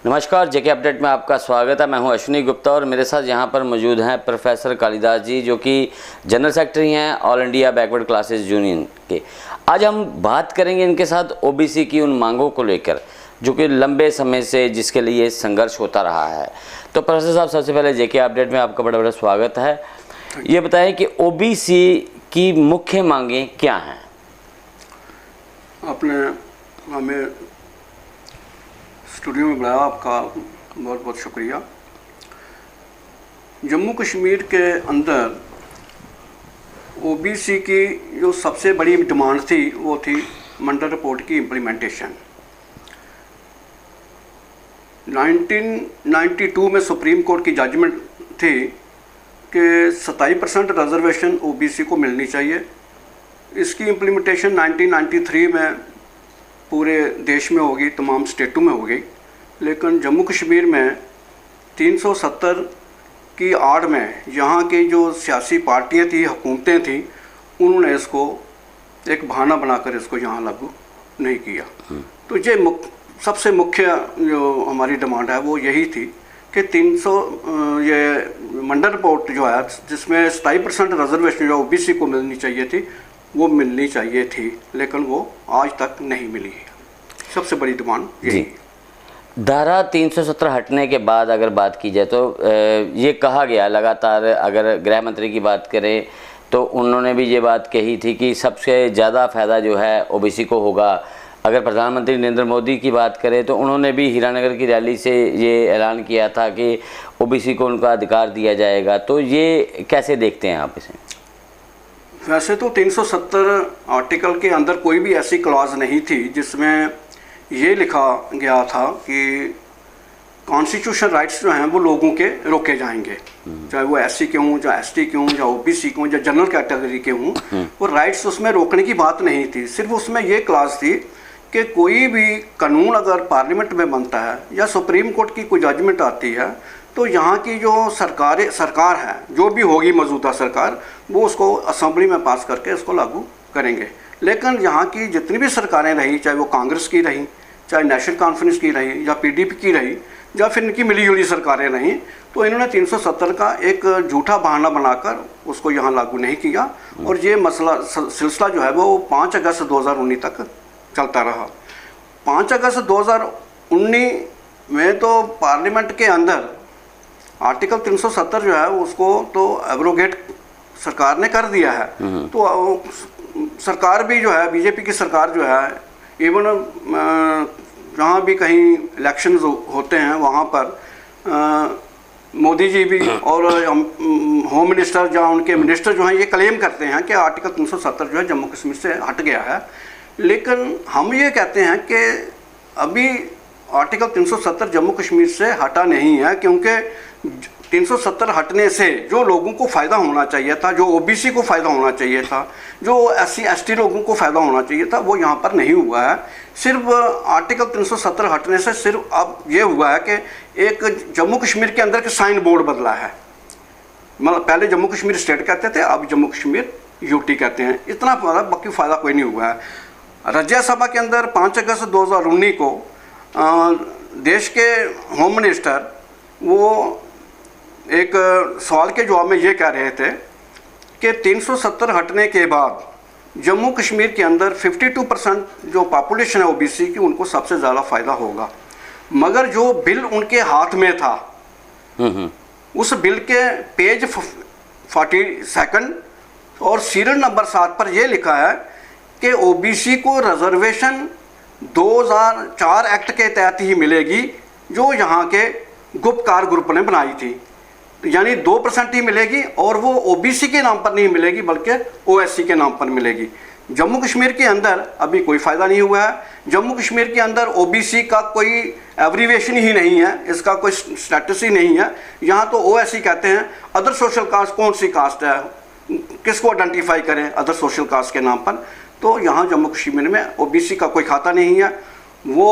नमस्कार, जेके अपडेट में आपका स्वागत है। मैं हूं अश्विनी गुप्ता और मेरे साथ यहां पर मौजूद हैं प्रोफेसर कालिदास जी, जो कि जनरल सेक्रेटरी हैं all India backward classes union के। आज हम बात करेंगे इनके साथ ओबीसी की उन मांगों को लेकर जो कि लंबे समय से जिसके लिए संघर्ष होता रहा है। तो प्रोफेसर साहब, सबसे पहले जेके अपडेट में आपका बड़ा बड़ा स्वागत है। ये बताएं कि ओबीसी की मुख्य मांगें क्या हैं? आपने हमें स्टूडियो में बुलाया, आपका बहुत बहुत शुक्रिया। जम्मू कश्मीर के अंदर ओबीसी की जो सबसे बड़ी डिमांड थी वो थी मंडल रिपोर्ट की इम्प्लीमेंटेशन। 1992 में सुप्रीम कोर्ट की जजमेंट थी कि 27% रिजर्वेशन ओबीसी को मिलनी चाहिए। इसकी इम्प्लीमेंटेशन 1993 में पूरे देश में होगी, तमाम स्टेटों में होगी, लेकिन जम्मू कश्मीर में 370 की आड़ में यहाँ की जो सियासी पार्टियाँ थी, हुकूमतें थी, उन्होंने इसको एक बहाना बनाकर इसको यहाँ लागू नहीं किया। तो ये सबसे मुख्य जो हमारी डिमांड है वो यही थी कि 300 ये मंडल रिपोर्ट जो है जिसमें 27% रिजर्वेशन जो ओबीसी को मिलनी चाहिए थी वो मिलनी चाहिए थी, लेकिन वो आज तक नहीं मिली है। सबसे बड़ी डिमांड यही। धारा 370 हटने के बाद अगर बात की जाए तो ये कहा गया लगातार, अगर गृह मंत्री की बात करें तो उन्होंने भी ये बात कही थी कि सबसे ज़्यादा फ़ायदा जो है ओबीसी को होगा। अगर प्रधानमंत्री नरेंद्र मोदी की बात करें तो उन्होंने भी हीरानगर की रैली से ये ऐलान किया था कि ओबीसी को उनका अधिकार दिया जाएगा। तो ये कैसे देखते हैं आप इसे? वैसे तो 370 आर्टिकल के अंदर कोई भी ऐसी क्लॉज नहीं थी जिसमें ये लिखा गया था कि कॉन्स्टिट्यूशन राइट्स जो हैं वो लोगों के रोके जाएंगे, चाहे वो एससी के हों, चाहे एसटी के हों, या ओबीसी के हों, या जनरल कैटेगरी के हों। वो राइट्स उसमें रोकने की बात नहीं थी। सिर्फ उसमें ये क्लॉज थी कि कोई भी कानून अगर पार्लियामेंट में बनता है या सुप्रीम कोर्ट की कोई जजमेंट आती है तो यहाँ की जो सरकार है, जो भी होगी मौजूदा सरकार, वो उसको असेंबली में पास करके इसको लागू करेंगे। लेकिन यहाँ की जितनी भी सरकारें रही, चाहे वो कांग्रेस की रही, चाहे नेशनल कॉन्फ्रेंस की रही, या पीडीपी की रही, या फिर इनकी मिली जुली सरकारें रहीं, तो इन्होंने 370 का एक झूठा बहाना बनाकर उसको यहाँ लागू नहीं किया। और ये मसला सिलसिला जो है वो 5 अगस्त 2019 तक चलता रहा। 5 अगस्त 2019 में तो पार्लियामेंट के अंदर आर्टिकल 370 जो है उसको तो एब्रोगेट सरकार ने कर दिया है। तो सरकार भी जो है, बीजेपी की सरकार जो है, इवन जहाँ भी कहीं इलेक्शंस होते हैं वहाँ पर मोदी जी भी और होम मिनिस्टर या उनके मिनिस्टर जो हैं ये क्लेम करते हैं कि आर्टिकल 370 जो है जम्मू कश्मीर से हट गया है। लेकिन हम ये कहते हैं कि अभी आर्टिकल 370 जम्मू कश्मीर से हटा नहीं है, क्योंकि 370 हटने से जो लोगों को फ़ायदा होना चाहिए था, जो ओबीसी को फ़ायदा होना चाहिए था, जो एससी एसटी लोगों को फ़ायदा होना चाहिए था, वो यहाँ पर नहीं हुआ है। सिर्फ आर्टिकल 370 हटने से सिर्फ अब ये हुआ है कि एक जम्मू कश्मीर के अंदर के साइन बोर्ड बदला है। मतलब पहले जम्मू कश्मीर स्टेट कहते थे, अब जम्मू कश्मीर यूटी कहते हैं। इतना फ़ायदा, बाकी फ़ायदा कोई नहीं हुआ है। राज्यसभा के अंदर 5 अगस्त 2019 को देश के होम मिनिस्टर वो एक सवाल के जवाब में ये कह रहे थे कि 370 हटने के बाद जम्मू कश्मीर के अंदर 52% जो पॉपुलेशन है ओबीसी की, उनको सबसे ज़्यादा फ़ायदा होगा। मगर जो बिल उनके हाथ में था, उस बिल के पेज 42 और सीरियल नंबर 7 पर यह लिखा है कि ओबीसी को रिजर्वेशन 2004 एक्ट के तहत ही मिलेगी, जो यहाँ के गुप्तकार ग्रुप ने बनाई थी। यानी 2% ही मिलेगी, और वो ओबीसी के नाम पर नहीं मिलेगी बल्कि ओएससी के नाम पर मिलेगी। जम्मू कश्मीर के अंदर अभी कोई फ़ायदा नहीं हुआ है। जम्मू कश्मीर के अंदर ओबीसी का कोई एब्रीवेशन ही नहीं है, इसका कोई स्टेटस ही नहीं है। यहाँ तो ओएससी कहते हैं। अदर सोशल कास्ट कौन सी कास्ट है, किसको आइडेंटिफाई करें अदर सोशल कास्ट के नाम पर? तो यहाँ जम्मू कश्मीर में ओबीसी का कोई खाता नहीं है। वो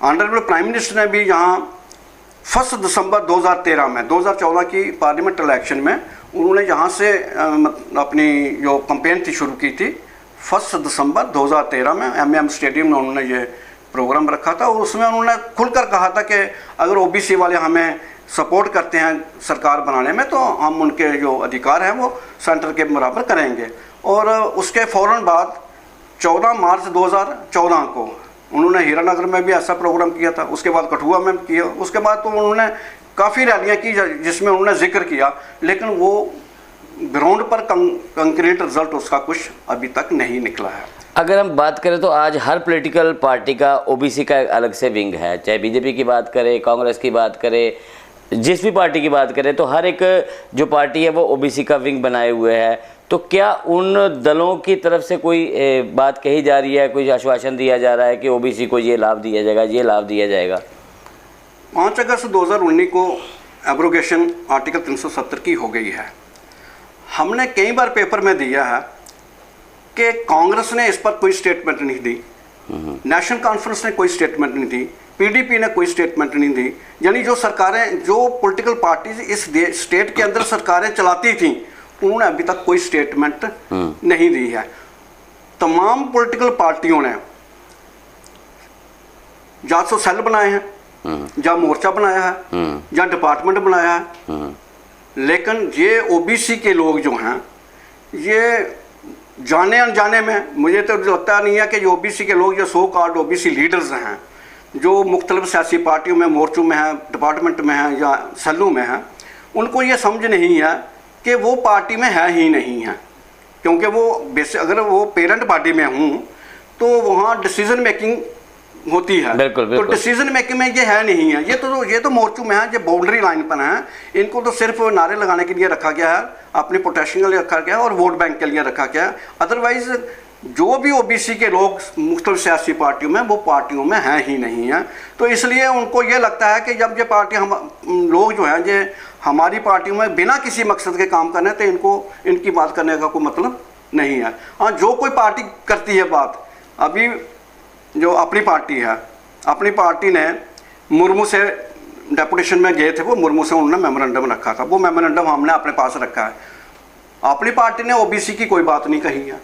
ऑनरेबल प्राइम मिनिस्टर ने भी यहाँ 1 दिसंबर 2013 में 2014 की पार्लियामेंट इलेक्शन में उन्होंने यहाँ से अपनी जो कैंपेन थी शुरू की थी। 1 दिसंबर 2013 में MM स्टेडियम में उन्होंने ये प्रोग्राम रखा था और उसमें उन्होंने खुलकर कहा था कि अगर ओबीसी वाले हमें सपोर्ट करते हैं सरकार बनाने में तो हम उनके जो अधिकार हैं वो सेंटर के बराबर करेंगे। और उसके फ़ौरन बाद 14 मार्च 2014 को उन्होंने हीरानगर में भी ऐसा प्रोग्राम किया था, उसके बाद कठुआ में किया, उसके बाद तो उन्होंने काफ़ी रैलियाँ की जिसमें उन्होंने जिक्र किया, लेकिन वो ग्राउंड पर कंक्रीट रिजल्ट उसका कुछ अभी तक नहीं निकला है। अगर हम बात करें तो आज हर पॉलिटिकल पार्टी का ओबीसी का एक अलग से विंग है, चाहे बीजेपी की बात करें, कांग्रेस की बात करें, जिस भी पार्टी की बात करें, तो हर एक जो पार्टी है वो ओबीसी का विंग बनाए हुए है। तो क्या उन दलों की तरफ से कोई बात कही जा रही है, कोई आश्वासन दिया जा रहा है कि ओबीसी को ये लाभ दिया जाएगा, ये लाभ दिया जाएगा? 5 अगस्त 2019 को एब्रोगेशन आर्टिकल 370 की हो गई है। हमने कई बार पेपर में दिया है कि कांग्रेस ने इस पर कोई स्टेटमेंट नहीं दी, नेशनल कॉन्फ्रेंस ने कोई स्टेटमेंट नहीं दी, पीडीपी ने कोई स्टेटमेंट नहीं दी। यानी जो सरकारें, जो पॉलिटिकल पार्टीज इस स्टेट के अंदर सरकारें चलाती थीं, उन्होंने अभी तक कोई स्टेटमेंट नहीं दी है। तमाम पॉलिटिकल पार्टियों ने या तो सेल बनाए हैं, या मोर्चा बनाया है, या डिपार्टमेंट बनाया है, लेकिन ये ओबीसी के लोग जो हैं, ये जाने अनजाने में, मुझे तो लगता नहीं है कि जो ओबीसी के लोग, जो सो कॉल्ड ओबीसी लीडर्स हैं, जो मुख्तलिफ सियासी पार्टियों में, मोर्चों में हैं, डिपार्टमेंट में हैं या सेलों में हैं, उनको ये समझ नहीं है कि वो पार्टी में है ही नहीं है। क्योंकि वो अगर वो पेरेंट पार्टी में हूँ तो वहाँ डिसीजन मेकिंग होती है, बिल्कुल, बिल्कुल। तो डिसीजन मेकिंग में ये है नहीं है। ये तो मोर्चों में है, ये बाउंड्री लाइन पर हैं। इनको तो सिर्फ नारे लगाने के लिए रखा गया है, अपनी प्रोटेक्शन के लिए रखा गया है और वोट बैंक के लिए रखा गया है। अदरवाइज जो भी ओबीसी के लोग मुख्तलिफ सियासी पार्टियों में, वो पार्टियों में हैं ही नहीं है। तो इसलिए उनको ये लगता है कि जब ये पार्टी, हम लोग जो हैं, ये हमारी पार्टियों में बिना किसी मकसद के काम करने, तो इनकी बात करने का कोई मतलब नहीं है। हाँ, जो कोई पार्टी करती है बात, अभी जो अपनी पार्टी है, अपनी पार्टी ने मुर्मू से डेपुटेशन में गए थे, वो मुर्मू से उन्होंने मेमोरेंडम रखा था, वो मेमोरेंडम हमने अपने पास रखा है। अपनी पार्टी ने ओबीसी की कोई बात नहीं कही है।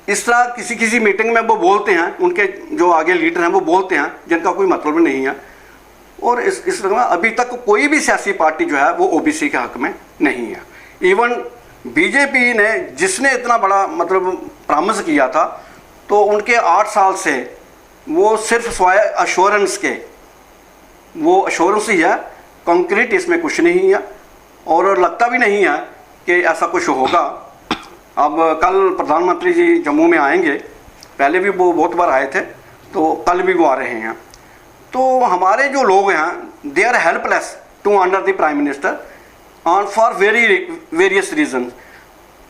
इस तरह किसी मीटिंग में वो बोलते हैं, उनके जो आगे लीडर हैं वो बोलते हैं, जिनका कोई मतलब नहीं है। और इस तरह अभी तक कोई भी सियासी पार्टी जो है वो ओबीसी के हक में नहीं है। इवन बीजेपी ने, जिसने इतना बड़ा मतलब प्रॉमिस किया था, तो उनके 8 साल से वो सिर्फ स्वाय अश्योरेंस के, वो अश्योरेंस ही है, कंक्रीट इसमें कुछ नहीं है और लगता भी नहीं है कि ऐसा कुछ होगा। अब कल प्रधानमंत्री जी जम्मू में आएंगे, पहले भी वो बहुत बार आए थे, तो कल भी वो आ रहे हैं। तो हमारे जो लोग हैं, they are helpless to under the prime minister on for various reason.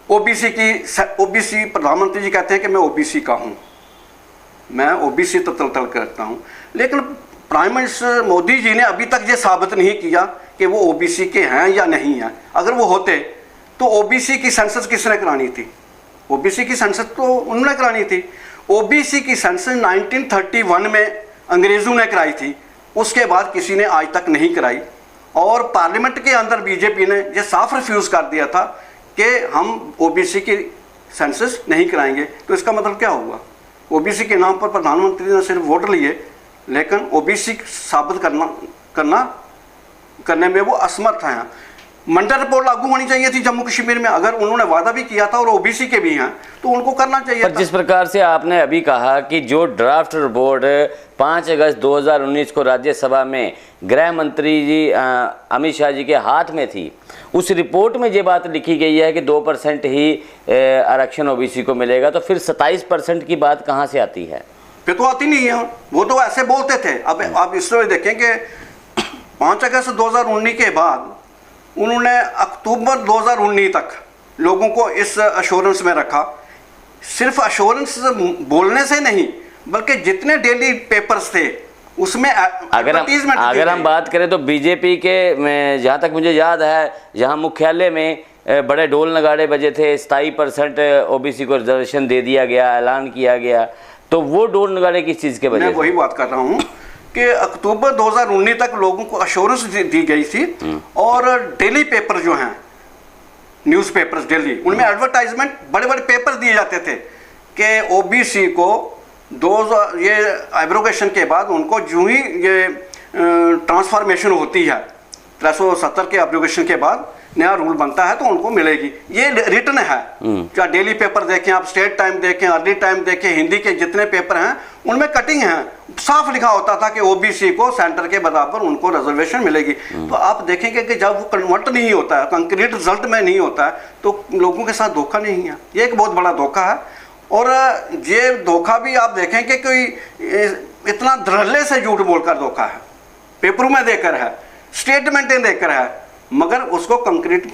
OBC प्रधानमंत्री जी कहते हैं कि मैं ओबीसी का हूँ, मैं ओबीसी तो तल करता हूँ, लेकिन प्राइम मिनिस्टर मोदी जी ने अभी तक ये साबित नहीं किया कि वो ओबीसी के हैं या नहीं हैं। अगर वो होते तो ओबीसी की सेंसस किसने करानी थी? ओबीसी की सेंसस तो उन्होंने करानी थी। ओबीसी की सेंसस 1931 में अंग्रेज़ों ने कराई थी, उसके बाद किसी ने आज तक नहीं कराई। और पार्लियामेंट के अंदर बीजेपी ने ये साफ रिफ्यूज़ कर दिया था कि हम ओबीसी की सेंसस नहीं कराएंगे। तो इसका मतलब क्या हुआ? ओबीसी के नाम पर प्रधानमंत्री ने सिर्फ वोट लिए, लेकिन ओबीसी साबित करने में वो असमर्थ हैं। मंडल रिपोर्ट लागू होनी चाहिए थी जम्मू कश्मीर में, अगर उन्होंने वादा भी किया था और ओबीसी के भी हैं तो उनको करना चाहिए था। जिस प्रकार से आपने अभी कहा कि जो ड्राफ्ट रिपोर्ट 5 अगस्त 2019 को राज्यसभा में गृह मंत्री जी अमित शाह जी के हाथ में थी, उस रिपोर्ट में ये बात लिखी गई है कि 2% ही आरक्षण ओबीसी को मिलेगा, तो फिर 27% की बात कहाँ से आती है? फिर तो आती नहीं है, वो तो ऐसे बोलते थे। अब आप इसमें देखें कि 5 अगस्त 2019 के बाद उन्होंने अक्टूबर 2019 तक लोगों को इस अश्योरेंस में रखा। सिर्फ अश्योरेंस बोलने से नहीं, बल्कि जितने डेली पेपर्स थे उसमें अगर हम बात करें तो बीजेपी के, जहाँ तक मुझे याद है, जहाँ मुख्यालय में बड़े ढोल नगाड़े बजे थे, 27% ओबीसी को रिजर्वेशन दे दिया गया, ऐलान किया गया, तो वो ढोल नगाड़े किस चीज़ के वजह से? मैं वही बात कर रहा हूँ कि अक्टूबर 2019 तक लोगों को अश्योरेंस दी गई थी और डेली पेपर जो हैं, न्यूज़पेपर्स डेली, उनमें एडवर्टाइजमेंट, बड़े बड़े पेपर दिए जाते थे कि ओबीसी को ये एब्रोगेशन के बाद उनको जो ही ये ट्रांसफॉर्मेशन होती है 370 के एब्रोगेशन के बाद नया रूल बनता है तो उनको मिलेगी। ये रिटन है, चाहे डेली पेपर देखें आप, स्टेट टाइम देखें, अर्ली टाइम देखें, हिंदी के जितने पेपर हैं उनमें कटिंग है, साफ लिखा होता था कि ओबीसी को सेंटर के बराबर उनको रिजर्वेशन मिलेगी। तो आप देखेंगे कि जब वो कन्वर्ट नहीं होता है, कंक्रीट रिजल्ट में नहीं होता है, तो लोगों के साथ धोखा नहीं है। ये एक बहुत बड़ा धोखा है। और ये धोखा भी आप देखें कि कोई इतना धड़ल्ले से झूठ बोलकर धोखा है, पेपरों में देकर है, स्टेटमेंटें देकर है, मगर उसको कंक्रीट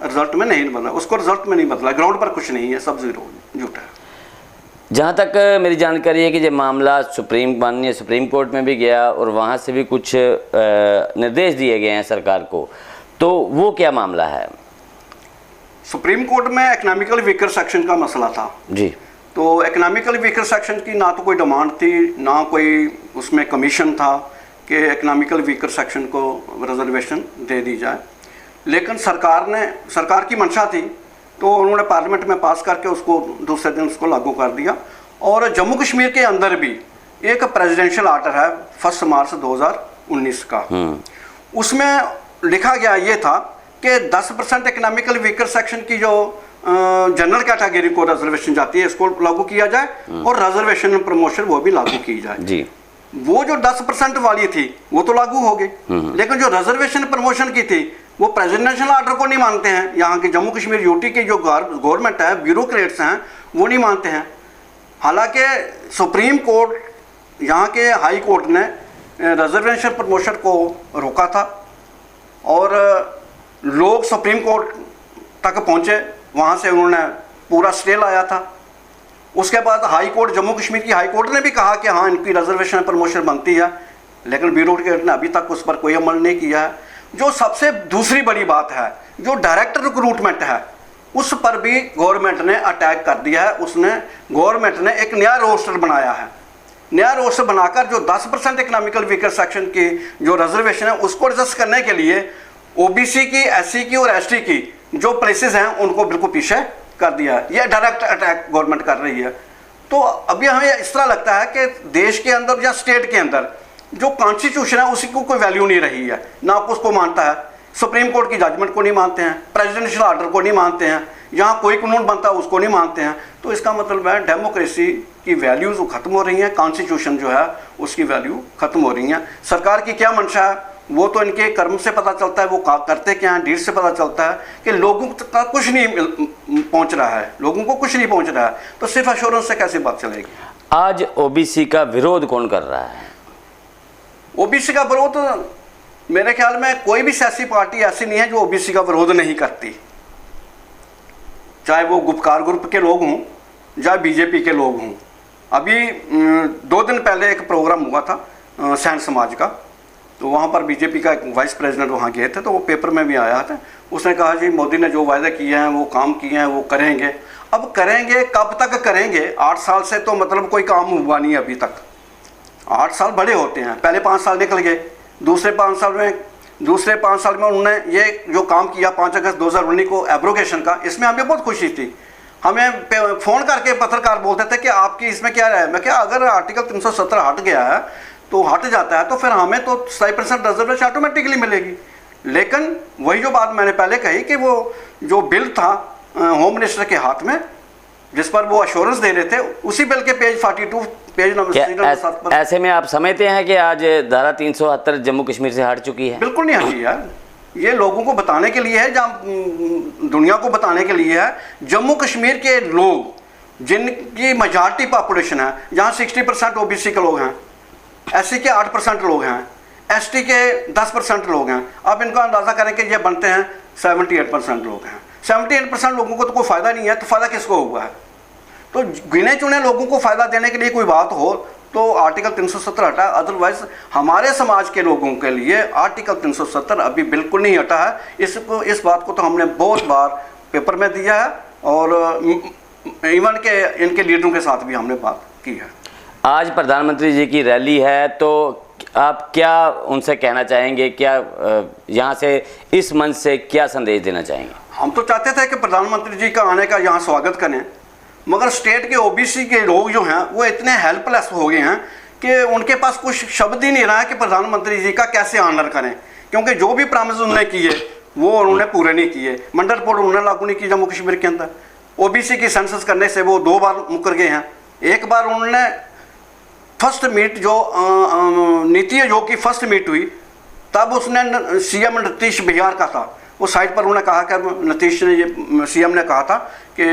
रिजल्ट में नहीं बदला, उसको रिजल्ट में नहीं बदला, ग्राउंड पर कुछ नहीं है, सब जीरो झूठ है। जहाँ तक मेरी जानकारी है कि जब मामला माननीय सुप्रीम कोर्ट में भी गया और वहाँ से भी कुछ निर्देश दिए गए हैं सरकार को, तो वो क्या मामला है? सुप्रीम कोर्ट में इकोनॉमिकल वीकर सेक्शन का मसला था जी। तो इकोनॉमिकल वीकर सेक्शन की ना तो कोई डिमांड थी, ना कोई उसमें कमीशन था कि इकोनॉमिकल वीकर सेक्शन को रिजर्वेशन दे दी जाए, लेकिन सरकार की मंशा थी तो उन्होंने पार्लियामेंट में पास करके उसको दूसरे दिन उसको लागू कर दिया। और जम्मू कश्मीर के अंदर भी एक प्रेसिडेंशियल आर्डर है 1 मार्च 2019 का, उसमें लिखा गया ये था कि 10% इकोनॉमिकल वीकर सेक्शन की जो जनरल कैटेगरी को रिजर्वेशन जाती है इसको लागू किया जाए और रिजर्वेशन प्रमोशन वो भी लागू की जाए जी। वो जो 10% वाली थी वो तो लागू हो गई, लेकिन जो रिजर्वेशन प्रमोशन की थी वो प्रेसिडेंशियल आर्डर को नहीं मानते हैं। यहाँ के जम्मू कश्मीर यूटी की जो गवर्नमेंट है, ब्यूरोक्रेट्स हैं, वो नहीं मानते हैं। हालांकि सुप्रीम कोर्ट, यहाँ के हाई कोर्ट ने रिजर्वेशन प्रमोशन को रोका था और लोग सुप्रीम कोर्ट तक पहुँचे, वहाँ से उन्होंने पूरा स्टे लाया था। उसके बाद हाई कोर्ट, जम्मू कश्मीर की हाई कोर्ट ने भी कहा कि हाँ इनकी रिजर्वेशन प्रमोशन बनती है, लेकिन ब्यूरोक्रेट ने अभी तक उस पर कोई अमल नहीं किया है। जो सबसे दूसरी बड़ी बात है, जो डायरेक्ट रिक्रूटमेंट है उस पर भी गवर्नमेंट ने अटैक कर दिया है। गवर्नमेंट ने एक नया रोस्टर बनाया है, नया रोस्टर बनाकर जो 10% इकोनॉमिकल वीकर सेक्शन की जो रिजर्वेशन है उसको एडजस्ट करने के लिए ओबीसी की, एससी की और एसटी की जो प्लेसेस हैं उनको बिल्कुल पीछे कर दिया है। यह डायरेक्ट अटैक गवर्नमेंट कर रही है। तो अभी हमें इस तरह लगता है कि देश के अंदर या स्टेट के अंदर जो कॉन्स्टिट्यूशन है उसी को कोई वैल्यू नहीं रही है, ना उसको मानता है, सुप्रीम कोर्ट की जजमेंट को नहीं मानते हैं, प्रेसिडेंशियल आर्डर को नहीं मानते हैं, यहाँ कोई कानून बनता है उसको नहीं मानते हैं। तो इसका मतलब है डेमोक्रेसी की वैल्यूज खत्म हो रही हैं, कॉन्स्टिट्यूशन जो है उसकी वैल्यू खत्म हो रही है। सरकार की क्या मंशा है वो तो इनके कर्म से पता चलता है, वो करते क्या हैं डीड से पता चलता है कि लोगों तक कुछ नहीं पहुंच रहा है, लोगों को कुछ नहीं पहुंच रहा है, तो सिर्फ एश्योरेंस से कैसे बात चलेगी। आज ओबीसी का विरोध कौन कर रहा है? ओबीसी का विरोध मेरे ख्याल में कोई भी सियासी पार्टी ऐसी नहीं है जो ओबीसी का विरोध नहीं करती, चाहे वो गुपकार ग्रुप के लोग हों, चाहे बीजेपी के लोग हों। अभी 2 दिन पहले एक प्रोग्राम हुआ था सैन समाज का, तो वहाँ पर बीजेपी का एक वाइस प्रेसिडेंट वहाँ गए थे, तो वो पेपर में भी आया था। उसने कहा जी मोदी ने जो वायदे किए हैं वो काम किए हैं, वो करेंगे। अब करेंगे, कब तक करेंगे? 8 साल से तो मतलब कोई काम हुआ नहीं अभी तक। 8 साल बड़े होते हैं, पहले 5 साल निकल गए, दूसरे 5 साल में उन्होंने ये जो काम किया 5 अगस्त 2019 को एब्रोगेशन का, इसमें हमें बहुत खुशी थी। हमें फ़ोन करके पत्रकार बोलते थे कि आपकी इसमें क्या है। मैं क्या, अगर आर्टिकल 370 हट गया है तो हट जाता है तो फिर हमें तो 100% रिजर्वेशन ऑटोमेटिकली मिलेगी। लेकिन वही जो बात मैंने पहले कही कि वो जो बिल था होम मिनिस्टर के हाथ में, जिस पर वो अश्योरेंस दे रहे थे, उसी बिल के पेज 42 पेज नंबर 7 पर। ऐसे में आप समझते हैं कि आज धारा 370 जम्मू कश्मीर से हट चुकी है? बिल्कुल नहीं हटी यार, ये लोगों को बताने के लिए है, जहाँ दुनिया को बताने के लिए है। जम्मू कश्मीर के लोग जिनकी मेजॉरिटी पॉपुलेशन है, जहाँ 60% ओबीसी के लोग हैं, एससी के 8% लोग हैं, एसटी के 10% लोग हैं। आप इनका अंदाज़ा करें कि ये बनते हैं 78% लोग हैं। 78% लोगों को तो कोई फ़ायदा नहीं है, तो फ़ायदा किसको हुआ है? तो गिने चुने लोगों को फ़ायदा देने के लिए कोई बात हो तो आर्टिकल 370 हटा, अदरवाइज हमारे समाज के लोगों के लिए आर्टिकल 370 अभी बिल्कुल नहीं हटा है। इस बात को तो हमने बहुत बार पेपर में दिया है और इवन के इनके लीडरों के साथ भी हमने बात की है। आज प्रधानमंत्री जी की रैली है, तो आप क्या उनसे कहना चाहेंगे? क्या यहाँ से इस मंच से क्या संदेश देना चाहेंगे? हम तो चाहते थे कि प्रधानमंत्री जी का आने का यहाँ स्वागत करें मगर स्टेट के ओबीसी के लोग जो हैं वो इतने हेल्पलेस हो गए हैं कि उनके पास कुछ शब्द ही नहीं रहा है कि प्रधानमंत्री जी का कैसे ऑनर करें, क्योंकि जो भी प्रॉमिस उन्होंने किए वो उन्होंने पूरे नहीं किए। मंडल रिपोर्ट उन्होंने लागू नहीं की जम्मू कश्मीर के अंदर। ओबीसी की सेंसस करने से वो 2 बार मुकर गए हैं। एक बार उन्होंने फर्स्ट मीट जो नीति आयोग की फर्स्ट मीट हुई तब उसने सीएम नीतीश बिहार का था, वो साइड पर उन्होंने कहा कि नीतीश ने ये सीएम ने कहा था कि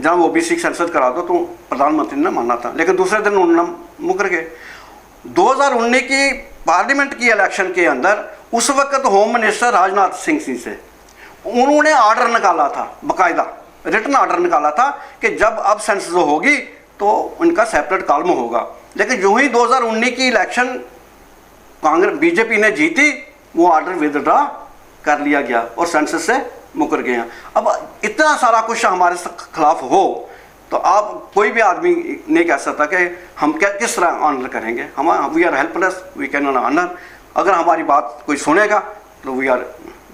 जब ओबीसी की सेंसस करा दो, तो प्रधानमंत्री ने माना था, लेकिन दूसरे दिन उन्होंने मुकर गए। 2019 की पार्लियामेंट की इलेक्शन के अंदर उस वक्त होम मिनिस्टर राजनाथ सिंह जी से उन्होंने ऑर्डर निकाला था, बाकायदा रिटन ऑर्डर निकाला था कि जब अब सेंसस होगी तो उनका सेपरेट कॉलम होगा। लेकिन जो ही 2019 की इलेक्शन कांग्रेस बीजेपी ने जीती, वो ऑर्डर विदड्रॉ कर लिया गया और सेंसस से मुकर गए हैं। अब इतना सारा कुछ हमारे खिलाफ हो तो आप कोई भी आदमी नहीं कह सकता कि हम क्या किस तरह ऑनर करेंगे। हम we are helpless, we can not honour. अगर हमारी बात कोई सुनेगा तो वी आर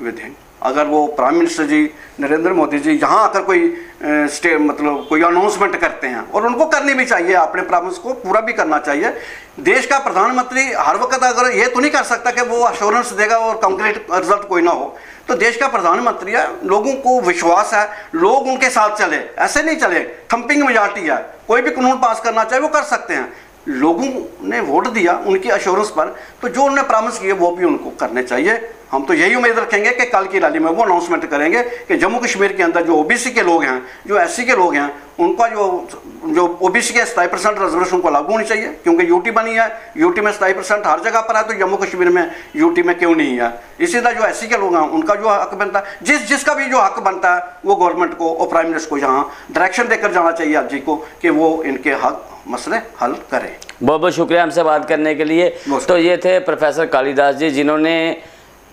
विद हिम। अगर वो प्राइम मिनिस्टर जी नरेंद्र मोदी जी यहाँ आकर कोई मतलब कोई अनाउंसमेंट करते हैं, और उनको करनी भी चाहिए, अपने प्रॉमिस को पूरा भी करना चाहिए। देश का प्रधानमंत्री हर वक्त अगर ये तो नहीं कर सकता कि वो अश्योरेंस देगा और कंक्रीट रिजल्ट कोई ना हो। तो देश का प्रधानमंत्री है, लोगों को विश्वास है, लोग उनके साथ चले, ऐसे नहीं चले। थंपिंग मेजॉरिटी है, कोई भी कानून पास करना चाहे वो कर सकते हैं। लोगों ने वोट दिया उनकी अश्योरेंस पर, तो जो उन्होंने प्रॉमिस किए वो भी उनको करने चाहिए। हम तो यही उम्मीद रखेंगे कि कल की रैली में वो अनाउंसमेंट करेंगे कि जम्मू कश्मीर के अंदर जो ओबीसी के लोग हैं, जो एससी के लोग हैं, उनका जो ओबीसी के 27% रिजर्वेशन को लागू होनी चाहिए, क्योंकि यूटी बनी है। यूटी में 27% हर जगह पर है, तो जम्मू कश्मीर में यूटी में क्यों नहीं है। इसी तरह जो एससी के लोग हैं उनका जो हक बनता है, जिसका भी जो हक बनता है वो गवर्नमेंट को और प्राइम मिनिस्टर को यहाँ डायरेक्शन देकर जाना चाहिए आप जी को कि वो इनके हक मसले हल करें। बहुत बहुत शुक्रिया हमसे बात करने के लिए। तो ये थे प्रोफेसर कालिदास जी, जिन्होंने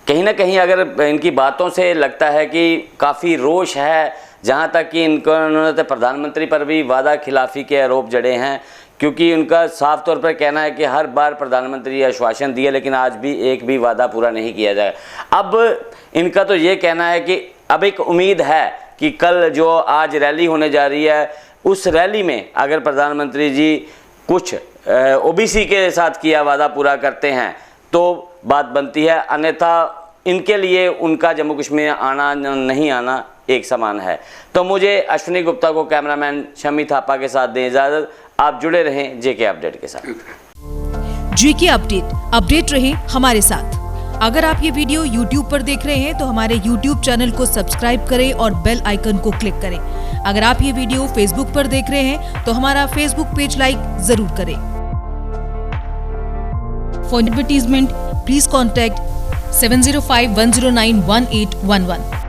कहीं ना कहीं अगर इनकी बातों से लगता है कि काफ़ी रोष है, जहाँ तक कि उन्होंने तो प्रधानमंत्री पर भी वादा खिलाफी के आरोप जड़े हैं, क्योंकि उनका साफ तौर पर कहना है कि हर बार प्रधानमंत्री आश्वासन दिए लेकिन आज भी एक भी वादा पूरा नहीं किया जाए। अब इनका तो ये कहना है कि अब एक उम्मीद है कि कल जो आज रैली होने जा रही है, उस रैली में अगर प्रधानमंत्री जी कुछ ओबीसी के साथ किया वादा पूरा करते हैं तो बात बनती है, अन्यथा इनके लिए उनका जम्मू कश्मीर आना नहीं आना एक समान है। तो मुझे अश्विनी गुप्ता को कैमरामैन शमी थापा के साथ दें इजाजत। आप जुड़े रहें जेके अपडेट के साथ। जेके अपडेट रहे हमारे साथ। अगर आप ये वीडियो YouTube पर देख रहे हैं तो हमारे YouTube चैनल को सब्सक्राइब करें और बेल आइकन को क्लिक करें। अगर आप ये वीडियो Facebook पर देख रहे हैं तो हमारा Facebook पेज लाइक जरूर करें। For advertisement please contact 7051091811।